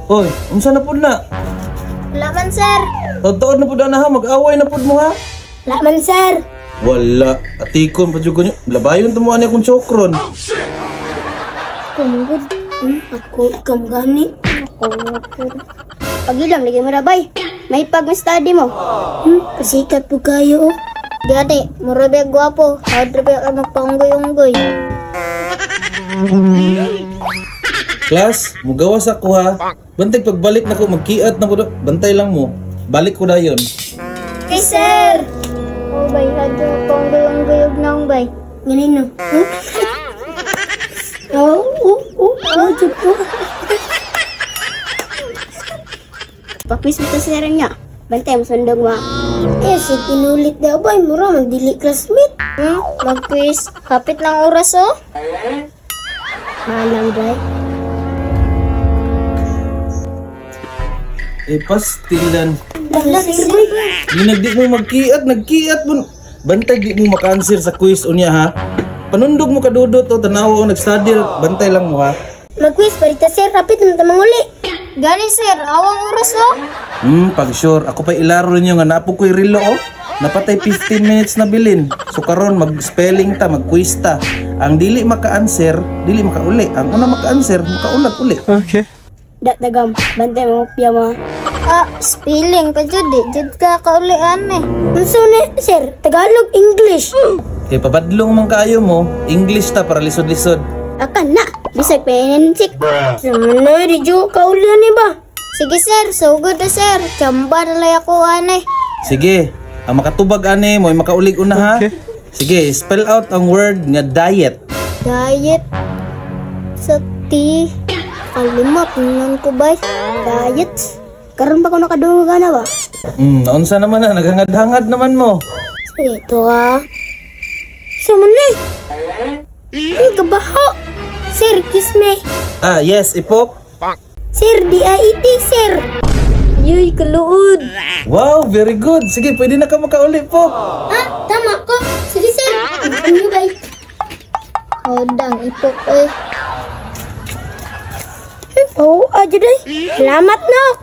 Oy, unsa na pud na? Wala man, sir. Totoo na pud na ha, mag-away na pud mo ha. Wala man, sir. Wala, atikon pa jud ko nyo. Labayon to mo ani akong chokron. Kumugod. Ako, kamgani. Ako. Pagilam, lagi mo rabay. May pag-study mo. Pasikat po kayo. Gati, murabi gwapo. Hadrabi ka magpanggoy-unggoy. Class, mugawas ako ha. Bantay pagbalik na ko, magkiat na ko. Bantay lang mo. Balik ko na yun. Okay, sir. Oh, bay. Hadra magpanggoy-unggoy na bay. Ngayon no. Jud ko. Pakis mo ta sir niya. Bantay mo sundog ma. Sige, pinulit daw bay. Mura, magdili classmate. Mag-quiz. Kapit lang oras, oh. Malang, bay. Pastilan. Sir, bay. Di mo nagkiat mo. Bantay di mo maka-answer sa quiz unya ha. Panundog mo kadudot o tanawa o nag-study. Bantay lang mo ha. Mag-quiz, parita sir. Kapit mo tamang uli. Gani sir, awang oras, oh. Pag sure. Ako pa ilaro ninyo nga napo ko'y relo oh. Napatay 15 minutes na bilin. So karon mag-spelling ta, mag-quiz ta. Ang dili maka-answer, dili maka-uli. Ang una maka-answer, maka-ulag uli. Okay. Dagam, bantay mo piya mo. Spelling pa jud di. Jud ka kaulian eh. Unsa ni sir? Tagalog, English. Kaya pabadlong man kayo mo, English ta para lisod-lisod. Akan na, bisag penensik. Samanoy, di jo kaulian ni ba? Sige sir, so good na sir. Chamba na lay ako anay. Sige, ang makatubag ani mo ay makaulig una ha. Sige, spell out ang word nga diet. Diet. Sa T. Kalimot naman ko ba? Diet. Karon ba ko nakadungo na ba? Naunsa naman na, naghangad-hangad naman mo. Sige, ito ka. Samanoy. Ay, kabaho. Sir, kiss me. Yes, ipok. Sir, DIET, sir. Yuy, kaluod. Wow, very good. Sige, pwede na ka makauli po. Tama ko. Sige, sir. Ano ba? Hodang, ipok, eh. Oo, aja deh. Selamat, Nok.